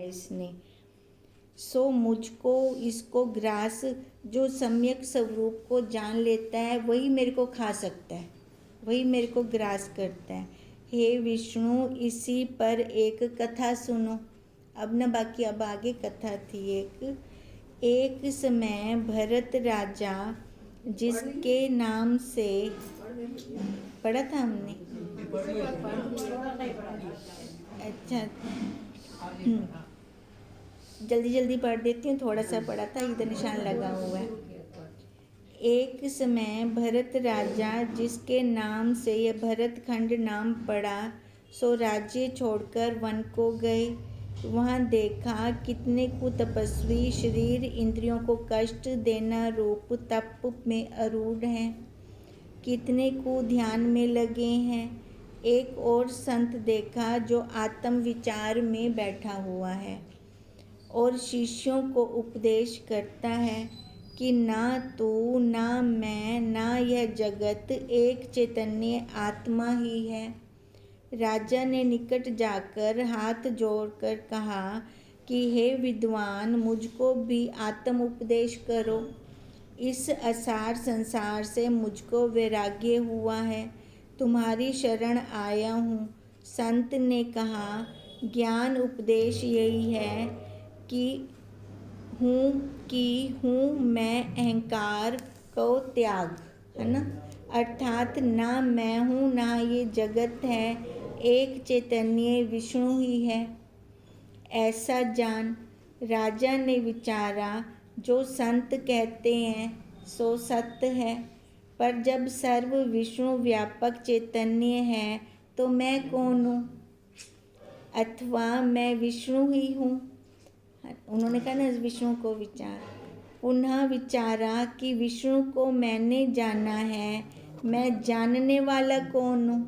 इसने। सो मुझको इसको ग्रास, जो सम्यक स्वरूप को जान लेता है वही मेरे को खा सकता है, वही मेरे को ग्रास करता है। हे विष्णु, इसी पर एक कथा सुनो। अब ना बाकी, अब आगे कथा थी एक समय भरत राजा, जिसके नाम से पढ़ा था हमने, अच्छा जल्दी जल्दी पढ़ देती हूँ, थोड़ा सा पढ़ा था, इधर निशान लगा हुआ है। एक समय भरत राजा, जिसके नाम से यह भरत खंड नाम पड़ा, सो राज्य छोड़कर वन को गए। वहाँ देखा कितने कुतपस्वी शरीर इंद्रियों को कष्ट देना रूप तप में आरूढ़ हैं, कितने को ध्यान में लगे हैं। एक और संत देखा जो आत्म विचार में बैठा हुआ है और शिष्यों को उपदेश करता है कि ना तू, ना मैं, ना यह जगत, एक चैतन्य आत्मा ही है। राजा ने निकट जाकर हाथ जोड़कर कहा कि हे विद्वान, मुझको भी आत्म उपदेश करो। इस असार संसार से मुझको वैराग्य हुआ है, तुम्हारी शरण आया हूँ। संत ने कहा, ज्ञान उपदेश यही है कि हूँ मैं अहंकार को त्याग, है ना, अर्थात ना मैं हूँ ना ये जगत है, एक चैतन्य विष्णु ही है, ऐसा जान। राजा ने विचारा, जो संत कहते हैं सो सत्य है, पर जब सर्व विष्णु व्यापक चैतन्य है तो मैं कौन हूँ, अथवा मैं विष्णु ही हूँ। उन्होंने कहा ना विष्णु को विचार। पुनः विचारा कि विष्णु को मैंने जाना है, मैं जानने वाला कौन हूँ।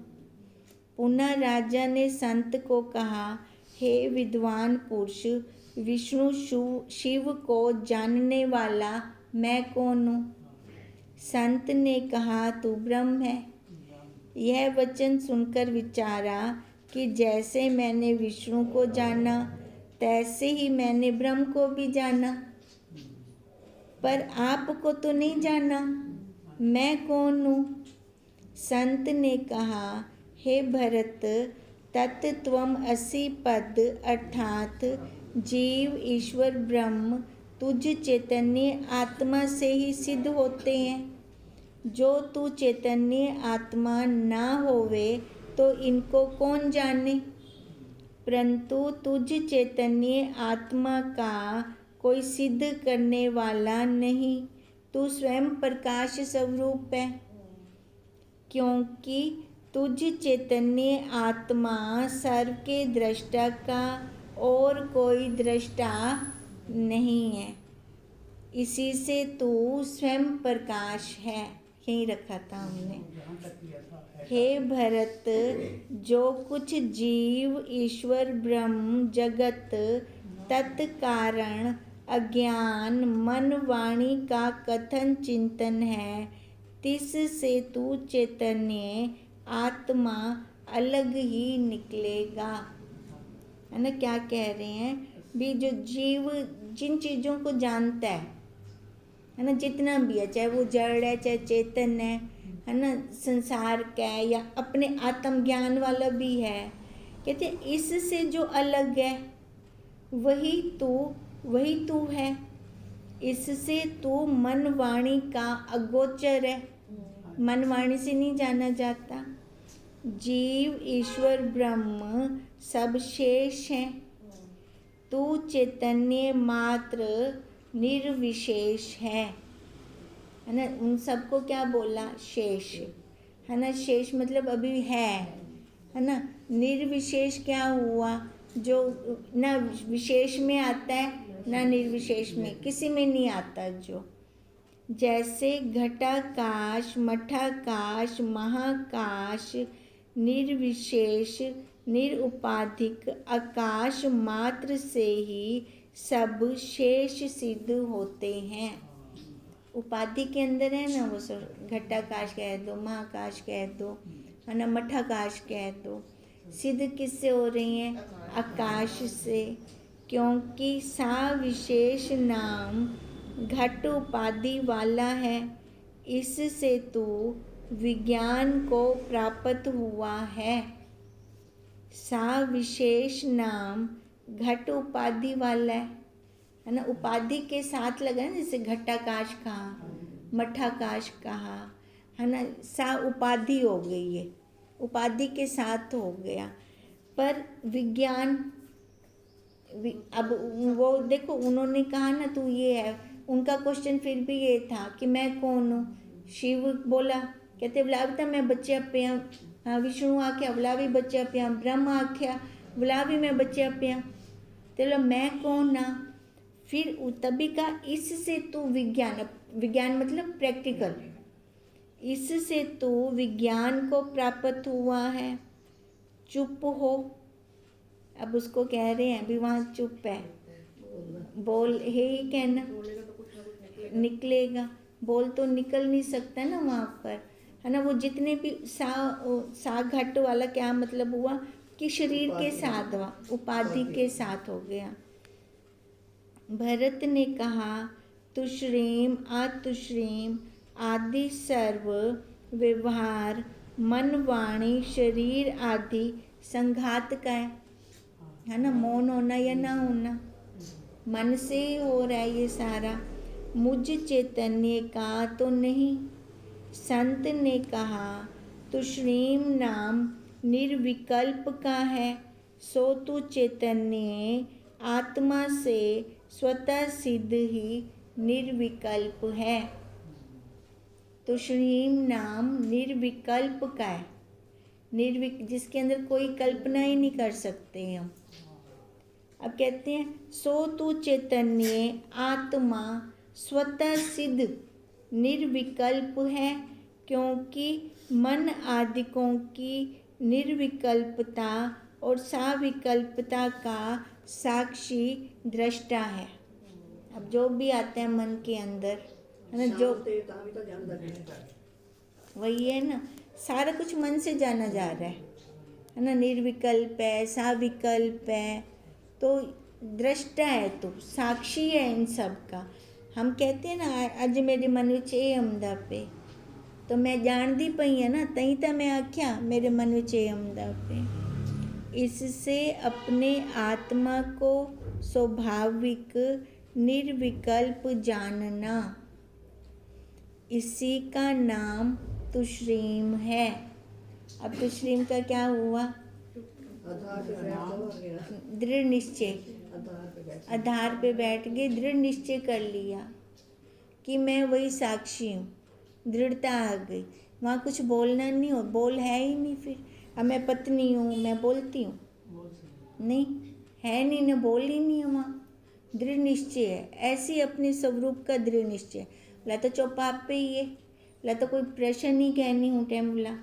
पुनः राजा ने संत को कहा, हे विद्वान पुरुष, विष्णु शिव को जानने वाला मैं कौन हूँ। संत ने कहा, तू ब्रह्म है। यह वचन सुनकर विचारा कि जैसे मैंने विष्णु को जाना तैसे ही मैंने ब्रह्म को भी जाना, पर आपको तो नहीं जाना, मैं कौन हूँ। संत ने कहा, हे भरत, तत्त्वम असि पद, अर्थात जीव ईश्वर ब्रह्म तुझ चैतन्य आत्मा से ही सिद्ध होते हैं। जो तू चैतन्य आत्मा ना होवे तो इनको कौन जाने। परंतु तुझ चैतन्य आत्मा का कोई सिद्ध करने वाला नहीं, तू स्वयं प्रकाश स्वरूप है, क्योंकि तुझ चैतन्य आत्मा सर्व के दृष्टा का और कोई दृष्टा नहीं है, इसी से तू स्वयं प्रकाश है। यही रखा था हमने। हे भरत, जो कुछ जीव ईश्वर ब्रह्म जगत तत्कारण अज्ञान मन वाणी का कथन चिंतन है, तिस से तू चैतन्य आत्मा अलग ही निकलेगा। है ना, क्या कह रहे हैं भी, जो जीव जिन चीज़ों को जानता है ना, जितना भी है, चाहे वो जड़ है चाहे चेतन है ना, संसार का है या अपने आत्मज्ञान वाला भी है, कहते इससे जो अलग है वही तू है। इससे तू मन वाणी का अगोचर है, मन वाणी से नहीं जाना जाता। जीव ईश्वर ब्रह्म सब शेष हैं, तू चैतन्य मात्र निर्विशेष है ना। उन सबको क्या बोला, शेष, है ना। शेष मतलब अभी है ना। निर्विशेष क्या हुआ, जो ना विशेष में आता है ना निर्विशेष में, किसी में नहीं आता। जो जैसे घटाकाश मठाकाश महाकाश निर्विशेष निरुपाधिक आकाश मात्र से ही सब शेष सिद्ध होते हैं। उपाधि के अंदर है ना, वो सब घटाकाश कह दो, महाकाश कह दो, है ना, मठाकाश कह दो। सिद्ध किससे हो रही हैं, आकाश से, क्योंकि सा विशेष नाम घट उपाधि वाला है, इससे तू विज्ञान को प्राप्त हुआ है। सा विशेष नाम घट उपाधि वाला है ना, उपाधि के साथ लगा ना, जैसे घटाकाश कहा, मठाकाश कहा, है ना, सा उपाधि हो गई है, उपाधि के साथ हो गया। पर विज्ञान अब वो देखो, उन्होंने कहा ना तू ये है, उनका क्वेश्चन फिर भी ये था कि मैं कौन हूँ। शिव बोला, कहते बोला अब तो मैं बच्चे पिया, हाँ विष्णु आख्या बोला भी बच्चे पिया, ब्रह्म आख्या बोला भी मैं बच्चे पिया, तो मैं कौन ना। फिर तभी का इससे तू विज्ञान, विज्ञान मतलब प्रैक्टिकल, इससे तू विज्ञान को प्राप्त हुआ है। चुप हो, अब उसको कह रहे हैं अभी वहाँ चुप है, बोल है ही कहना, निकलेगा, बोल तो निकल नहीं सकता ना वहाँ पर, है ना। वो जितने भी सा घट वाला क्या मतलब हुआ कि शरीर के साथ हुआ, उपाधि के साथ हो गया। भरत ने कहा तुश्रीम अतुश्रीम आदि सर्व व्यवहार मन वाणी शरीर आदि संघात का है ना, मौन होना या ना होना, मन से ही हो रहा है ये सारा, मुझ चैतन्य का तो नहीं। संत ने कहा तुश्रीम नाम निर्विकल्प का है, सो तू चैतन्य आत्मा से स्वतः सिद्ध ही निर्विकल्प है। तुश्रीम नाम निर्विकल्प का है, जिसके अंदर कोई कल्पना ही नहीं कर सकते हम। अब कहते हैं सो तू चैतन्य आत्मा स्वतः सिद्ध निर्विकल्प है, क्योंकि मन आदिकों की निर्विकल्पता और साविकल्पता का साक्षी दृष्टा है। अब जो भी आता है मन के अंदर, है ना, जो वही है ना, सारा कुछ मन से जाना जा रहा है ना, निर्विकल्प है, साविकल्प है, तो दृष्टा है, तो साक्षी है इन सब का। हम कहते हैं ना अज मेरे मन विच ये आंदा पे, तो मैं जानती पई है ना, तई तो मैं आख्या मेरे मन विच ये आंदा पे। इससे अपने आत्मा को स्वाभाविक निर्विकल्प जानना, इसी का नाम तुश्रीम है। अब तुश्रीम का क्या हुआ? दृढ़ निश्चय, आधार पे बैठ गए, दृढ़ निश्चय कर लिया कि मैं वही साक्षी हूँ, दृढ़ता आ गई, वहाँ कुछ बोलना नहीं हो, बोल है ही नहीं। फिर अब मैं पत्नी हूँ, मैं बोलती हूँ नहीं, है नहीं ना, बोल ही नहीं है, वहाँ दृढ़ निश्चय है। ऐसी अपने स्वरूप का दृढ़ निश्चय, ला तो चौपाप पे ही है, ला तो कोई प्रश्न ही कहनी हूँ टेमुला।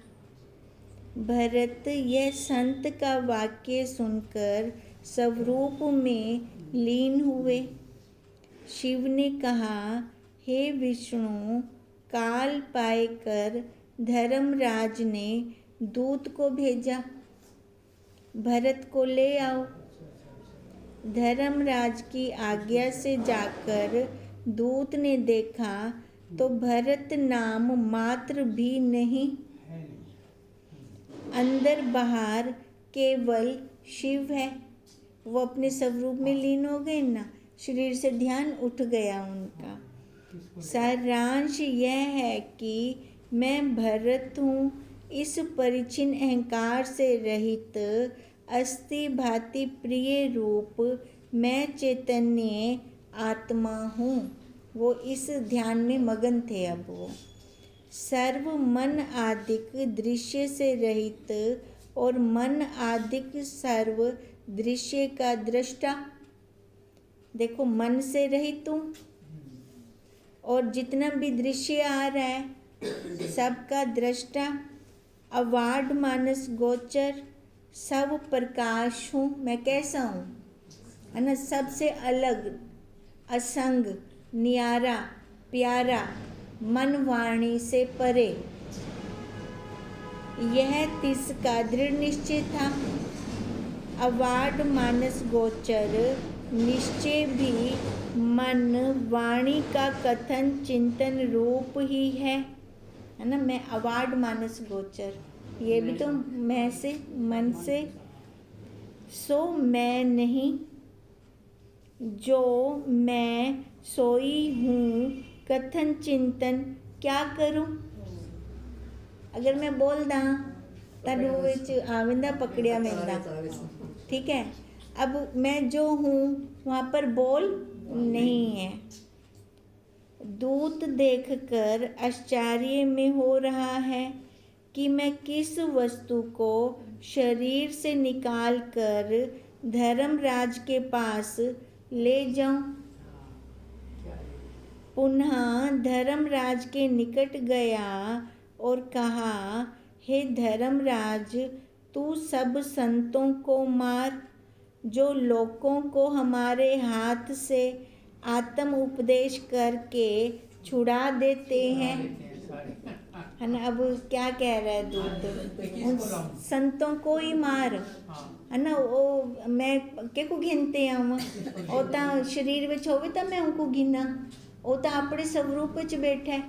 भरत यह संत का वाक्य सुनकर स्वरूप में लीन हुए। शिव ने कहा हे विष्णु, काल पाकर धर्मराज ने दूत को भेजा, भरत को ले आओ। धर्मराज की आज्ञा से जाकर दूत ने देखा तो भरत नाम मात्र भी नहीं, अंदर बाहर केवल शिव है। वो अपने स्वरूप में लीन हो गए ना, शरीर से ध्यान उठ गया उनका। सारांश यह है कि मैं भरत हूँ, इस परिचिन अहंकार से रहित अस्थि भांति प्रिय रूप मैं चैतन्य आत्मा हूँ। वो इस ध्यान में मगन थे। अब वो सर्व मन आदिक दृश्य से रहित और मन आदिक सर्व दृश्य का दृष्टा। देखो, मन से रहित हूँ और जितना भी दृश्य आ रहा है सबका दृष्टा। अवार्ड मानस गोचर, सब प्रकाश हूँ। मैं कैसा हूँ, है ना, सबसे अलग, असंग, न्यारा, प्यारा, मन वाणी से परे। यह तिसका दृढ़ निश्चय था। अवार्ड मानस गोचर निश्चय भी मन वाणी का कथन चिंतन रूप ही है ना। मैं अवार्ड मानस गोचर, ये भी तो मैं से, मन से। सो मैं नहीं, जो मैं सोई हूँ, कथन चिंतन क्या करूँ। अगर मैं बोल दा ताडू विच आविंदा पकड़िया मिलदा, ठीक है। अब मैं जो हूँ वहाँ पर बोल नहीं है। दूत देखकर आश्चर्य में हो रहा है कि मैं किस वस्तु को शरीर से निकाल कर धर्मराज के पास ले जाऊं। पुनः धर्मराज के निकट गया और कहा, हे धर्मराज, तू सब संतों को मार जो लोगों को हमारे हाथ से आत्म उपदेश करके छुड़ा देते हैं, है ना। अब क्या कह रहा है दूत, उन संतों को ही मार, है ना। वो मैं के को गिनते आवां, ਉਹ ਤਾਂ शरीर ਵਿੱਚ ਹੋਵੇ ਤਾਂ मैं उनको गिना। ਉਹ ਤਾਂ ਆਪਣੇ स्वरूप ਵਿੱਚ बैठा है,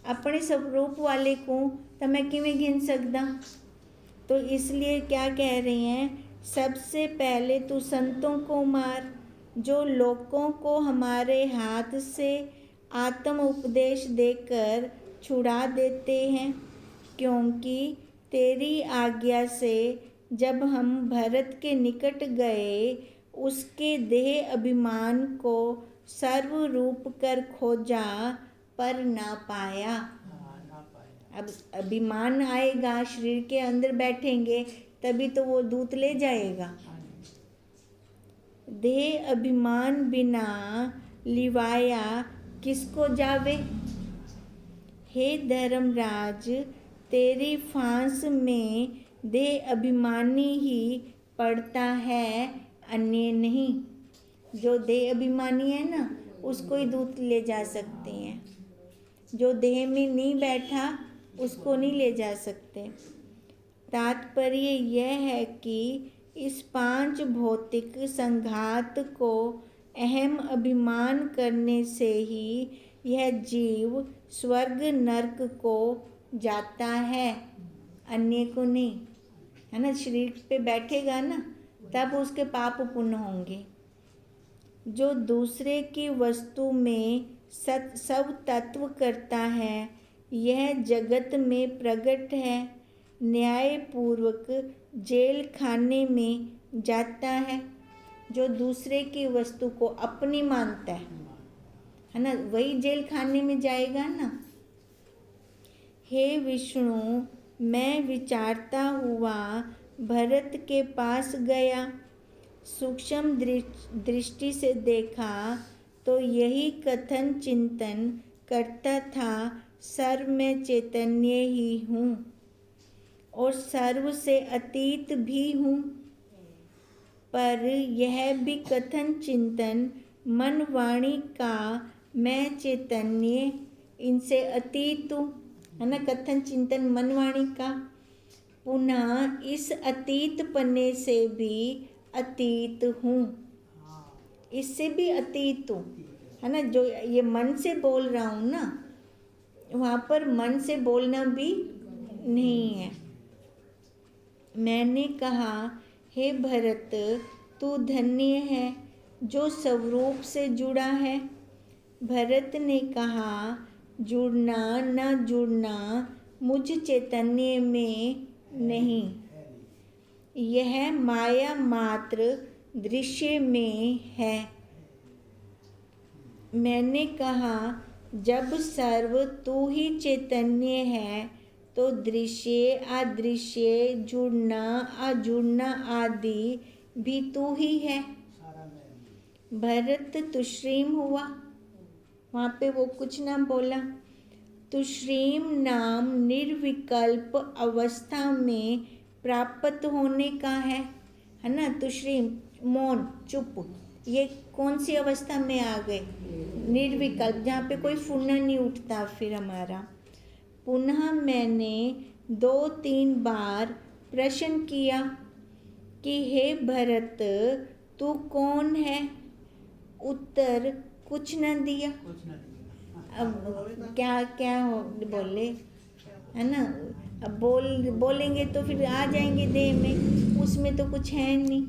अपने स्वरूप वाले को तो मैं किवें गिन सकदा। तो इसलिए क्या कह रही हैं, सबसे पहले तू संतों को मार जो लोगों को हमारे हाथ से आत्म उपदेश देकर छुड़ा देते हैं, क्योंकि तेरी आज्ञा से जब हम भरत के निकट गए उसके देह अभिमान को सर्वरूप कर खोजा पर ना पाया। अब अभिमान आएगा, शरीर के अंदर बैठेंगे तभी तो वो दूत ले जाएगा। देह अभिमान बिना लिवाया किसको जावे। हे धर्मराज, तेरी फांस में देह अभिमानी ही पड़ता है, अन्य नहीं। जो देह अभिमानी है ना उसको ही दूत ले जा सकते हैं, जो देह में नहीं बैठा उसको नहीं ले जा सकते। तात्पर्य यह है कि इस पांच भौतिक संघात को अहम अभिमान करने से ही यह जीव स्वर्ग नरक को जाता है, अन्य को नहीं, है ना। शरीर पे बैठेगा ना तब उसके पाप पुण्य होंगे। जो दूसरे की वस्तु में सब तत्व करता है यह जगत में प्रकट है, न्यायपूर्वक जेल खाने में जाता है। जो दूसरे की वस्तु को अपनी मानता है ना, वही जेल खाने में जाएगा ना। हे विष्णु, मैं विचारता हुआ भरत के पास गया, सूक्ष्म दृष्टि से देखा तो यही कथन चिंतन करता था, सर्व में चैतन्य ही हूँ और सर्व से अतीत भी हूँ। पर यह भी कथन चिंतन मन वाणी का मैं चैतन्य इनसे अतीत हूँ, है ना। कथन चिंतन मन वाणी का, पुनः इस अतीत पन्ने से भी अतीत हूँ, इससे भी अतीत हूँ, है ना। जो ये मन से बोल रहा हूँ ना, वहाँ पर मन से बोलना भी नहीं है। मैंने कहा, हे भरत, तू धन्य है जो स्वरूप से जुड़ा है। भरत ने कहा, जुड़ना न जुड़ना मुझ चैतन्य में नहीं, यह माया मात्र दृश्य में है। मैंने कहा, जब सर्व तू ही चैतन्य है तो दृश्य अदृश्य जुड़ना अजुड़ना आदि भी तू ही है। भरत तुश्रीम हुआ, वहाँ पे वो कुछ ना बोला। तुश्रीम नाम निर्विकल्प अवस्था में प्राप्त होने का है ना। तुश्रीम मौन चुप, ये कौन सी अवस्था में आ गए, निर्विकल्प, जहाँ पे कोई फुन्ना नहीं उठता फिर हमारा। पुनः मैंने 2-3 बार प्रश्न किया कि हे भरत, तू कौन है उत्तर कुछ न दिया। अब क्या क्या हो बोले, है ना। अब बोलेंगे तो फिर आ जाएंगे देह में, उसमें तो कुछ है नहीं।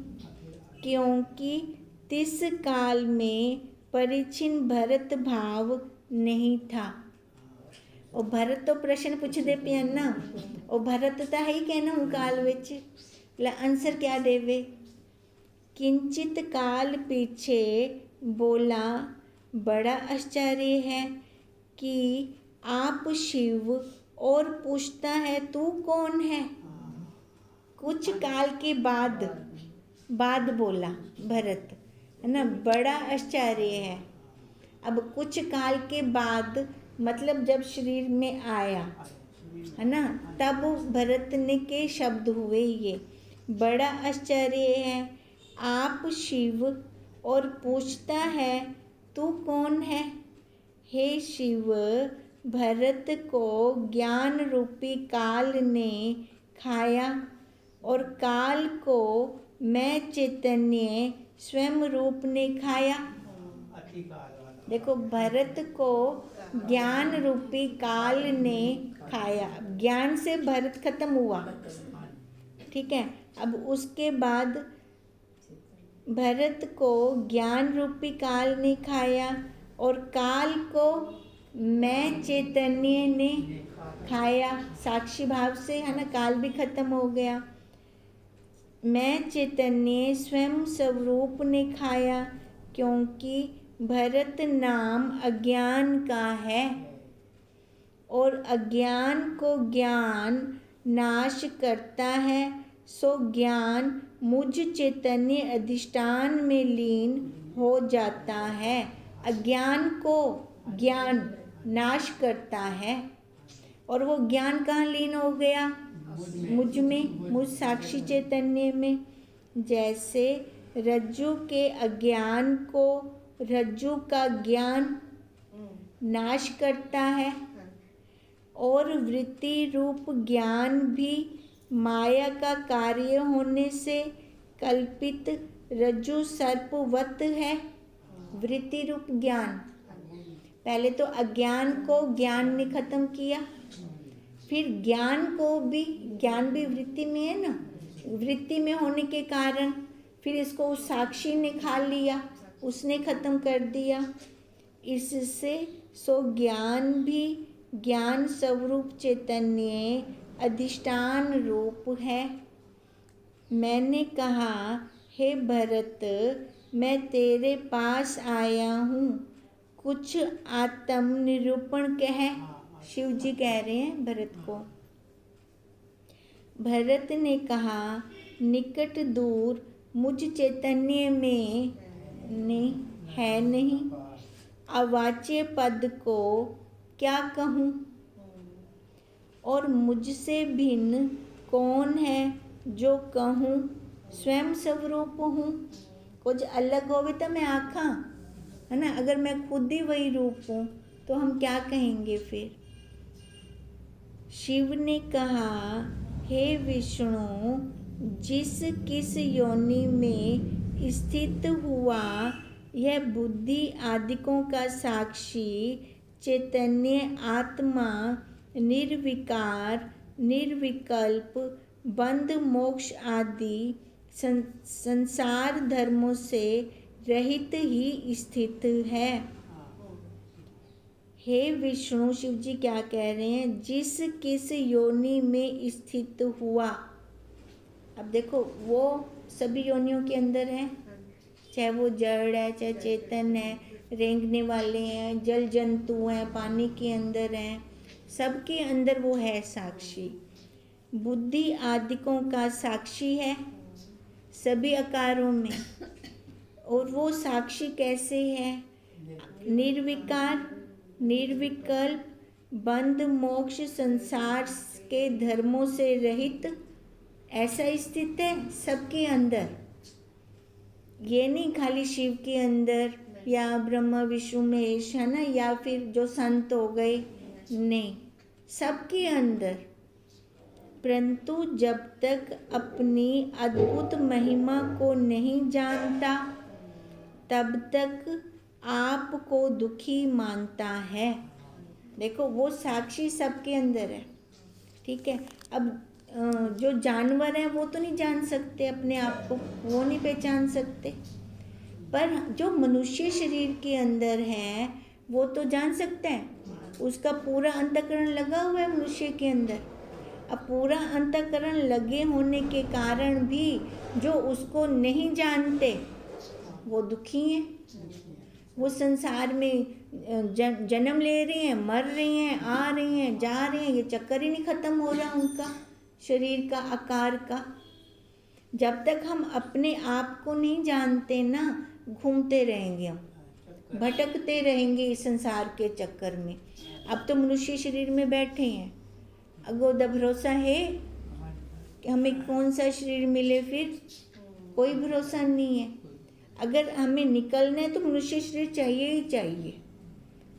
क्योंकि तिस काल में परिचिन भरत भाव नहीं था। और भरत तो प्रश्न पूछदे पे ना, और भरत तो है ही कहना उन काल विच, आंसर क्या देवे। किंचित काल पीछे बोला, बड़ा आश्चर्य है कि आप शिव, और पूछता है तू कौन है। कुछ काल के बाद बोला भरत, है ना, बड़ा आश्चर्य है। अब कुछ काल के बाद मतलब जब शरीर में आया, है ना, तब भरत ने के शब्द हुए ये, बड़ा आश्चर्य है आप शिव, और पूछता है तू कौन है। हे शिव, भरत को ज्ञान रूपी काल ने खाया, और काल को मैं चैतन्य स्वयं रूप ने खाया। देखो, भरत को ज्ञान रूपी काल ने खाया, ज्ञान से भरत खत्म हुआ, ठीक है। अब उसके बाद भरत को ज्ञान रूपी काल ने खाया, और काल को मैं चैतन्य ने खाया, साक्षी भाव से, है ना, काल भी खत्म हो गया। मैं चैतन्य स्वयं स्वरूप ने खाया, क्योंकि भरत नाम अज्ञान का है, और अज्ञान को ज्ञान नाश करता है। सो ज्ञान मुझ चैतन्य अधिष्ठान में लीन हो जाता है। अज्ञान को ज्ञान नाश करता है, और वो ज्ञान कहाँ लीन हो गया, मुझ में, मुझ साक्षी चैतन्य में। जैसे रज्जु के अज्ञान को रज्जु का ज्ञान नाश करता है, और वृत्ति रूप ज्ञान भी माया का कार्य होने से कल्पित रज्जु सर्पवत है। वृत्ति रूप ज्ञान, पहले तो अज्ञान को ज्ञान ने खत्म किया, फिर ज्ञान भी वृत्ति में है ना, वृत्ति में होने के कारण फिर इसको उस साक्षी ने खा लिया, उसने खत्म कर दिया। इससे सो ज्ञान भी ज्ञान स्वरूप चैतन्य अधिष्ठान रूप है। मैंने कहा, हे भरत, मैं तेरे पास आया हूँ, कुछ आत्म निरूपण कह। शिव जी कह रहे हैं भरत को। भरत ने कहा, निकट दूर मुझ चैतन्य में है नहीं, अवाच्य पद को क्या कहूँ, और मुझसे भिन्न कौन है जो कहूँ स्वयं स्वरूप हूँ। कुछ अलग होवे तो मैं आखा, है ना, अगर मैं खुद ही वही रूप हूँ तो हम क्या कहेंगे फिर। शिव ने कहा, हे विष्णु, जिस किस योनि में स्थित हुआ यह बुद्धि आदिकों का साक्षी चैतन्य आत्मा निर्विकार निर्विकल्प बंध मोक्ष आदि संसार धर्मों से रहित ही स्थित है। हे विष्णु, शिव जी क्या कह रहे हैं, जिस किस योनि में स्थित हुआ। अब देखो, वो सभी योनियों के अंदर है, चाहे वो जड़ है, चाहे चेतन है, रेंगने वाले हैं, जल जंतु हैं, पानी के अंदर हैं, सबके अंदर वो है साक्षी। बुद्धि आदिकों का साक्षी है सभी आकारों में। और वो साक्षी कैसे है, निर्विकार निर्विकल्प बंध मोक्ष संसार के धर्मों से रहित, ऐसा स्थित है सबके अंदर। ये नहीं खाली शिव के अंदर या ब्रह्मा विष्णु महेश, है ना, या फिर जो संत हो गए, नहीं, सबके अंदर। परंतु जब तक अपनी अद्भुत महिमा को नहीं जानता, तब तक आपको दुखी मानता है। देखो वो साक्षी सबके अंदर है, ठीक है। अब जो जानवर हैं वो तो नहीं जान सकते अपने आप को, वो नहीं पहचान सकते, पर जो मनुष्य शरीर के अंदर है वो तो जान सकते हैं। उसका पूरा अंतःकरण लगा हुआ है मनुष्य के अंदर। अब पूरा अंतःकरण लगे होने के कारण भी जो उसको नहीं जानते वो दुखी हैं। वो संसार में जन्म ले रहे हैं, मर रहे हैं, आ रहे हैं, जा रहे हैं, ये चक्कर ही नहीं खत्म हो रहा उनका शरीर का, आकार का। जब तक हम अपने आप को नहीं जानते ना, घूमते रहेंगे, हम भटकते रहेंगे इस संसार के चक्कर में। अब तो मनुष्य शरीर में बैठे हैं, अगोदा भरोसा है कि हमें कौन सा शरीर मिले, फिर कोई भरोसा नहीं है। अगर हमें निकलना है तो मनुष्य शरीर चाहिए ही चाहिए।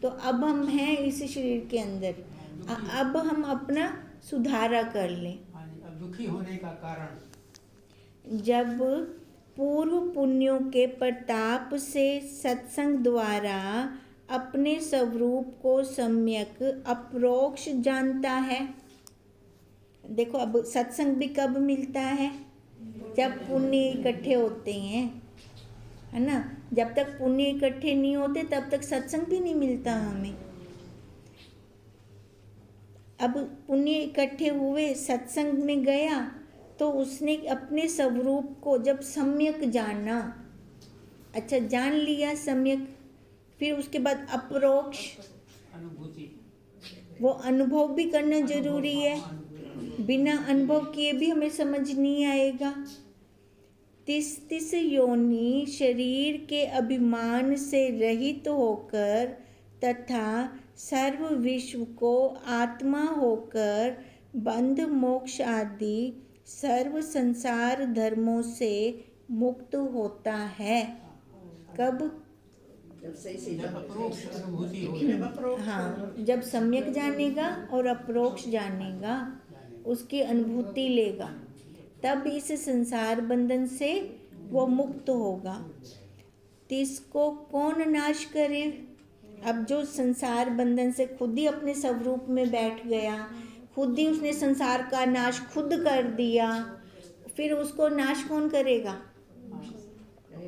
तो अब हम हैं इस शरीर के अंदर, अब हम अपना सुधारा कर लें। अब दुखी होने का कारण, जब पूर्व पुण्यों के प्रताप से सत्संग द्वारा अपने स्वरूप को सम्यक अप्रोक्ष जानता है। देखो अब सत्संग भी कब मिलता है, जब पुण्य इकट्ठे होते हैं, है ना। जब तक पुण्य इकट्ठे नहीं होते तब तक सत्संग भी नहीं मिलता हमें। अब पुण्य इकट्ठे हुए, सत्संग में गया तो उसने अपने स्वरूप को जब सम्यक जाना, अच्छा जान लिया सम्यक, फिर उसके बाद अप्रोक्ष अनुभूति, वो अनुभव भी करना जरूरी है। बिना अनुभव किए भी हमें समझ नहीं आएगा। 33 योनि शरीर के अभिमान से रहित होकर तथा सर्व विश्व को आत्मा होकर बंध मोक्ष आदि सर्व संसार धर्मों से मुक्त होता है। कब? जब अप्रोक्ष अनुभूति हो, हाँ, जब सम्यक जानेगा और अप्रोक्ष जानेगा, उसकी अनुभूति लेगा, तब इस संसार बंधन से वो मुक्त होगा। तिसको कौन नाश करे? अब जो संसार बंधन से खुद ही अपने स्वरूप में बैठ गया, खुद ही उसने संसार का नाश खुद कर दिया, फिर उसको नाश कौन करेगा?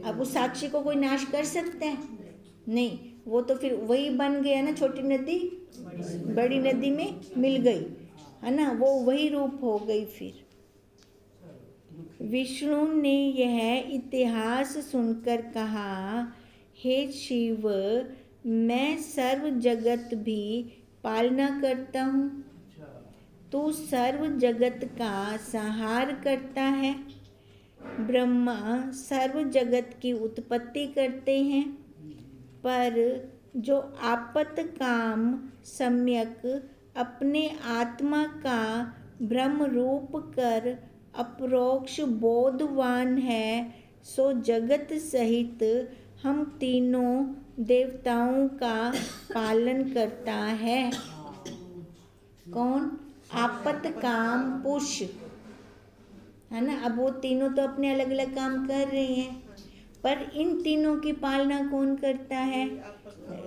अब उस साक्षी को कोई नाश कर सकते हैं? नहीं, वो तो फिर वही बन गया ना, छोटी नदी बड़ी नदी में मिल गई, है ना, वो वही रूप हो गई। फिर विष्णु ने यह इतिहास सुनकर कहा, हे शिव, मैं सर्व जगत भी पालना करता हूँ, तू सर्व जगत का संहार करता है। ब्रह्मा सर्व जगत की उत्पत्ति करते हैं, पर जो आपत काम सम्यक अपने आत्मा का ब्रह्म रूप कर अप्रोक्ष बोधवान है, सो जगत सहित हम तीनों देवताओं का पालन करता है। कौन? आपत काम पुरुष, है ना। अब वो तीनों तो अपने अलग अलग काम कर रहे हैं, पर इन तीनों की पालना कौन करता है?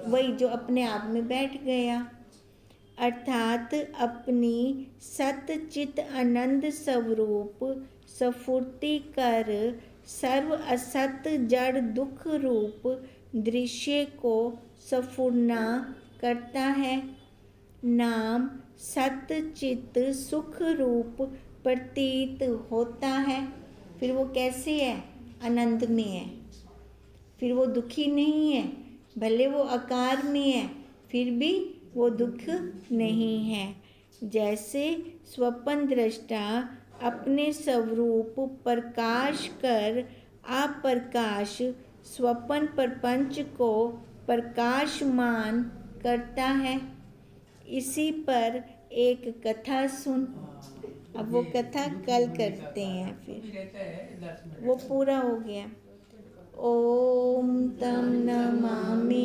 वही जो अपने आप में बैठ गया, अर्थात अपनी सतचित आनंद स्वरूप स्फूर्ति कर सर्व असत जड़ दुख रूप दृश्य को स्फुरना करता है। नाम सतचित सुख रूप प्रतीत होता है। फिर वो कैसे है? आनंद में है, फिर वो दुखी नहीं है, भले वो आकार में है फिर भी वो दुख नहीं है। जैसे स्वप्न दृष्टा अपने स्वरूप प्रकाश कर अप्रकाश स्वप्न प्रपंच को प्रकाशमान करता है। इसी पर एक कथा सुन। अब वो कथा कल करते हैं, फिर वो पूरा हो गया। ओम तम नमामि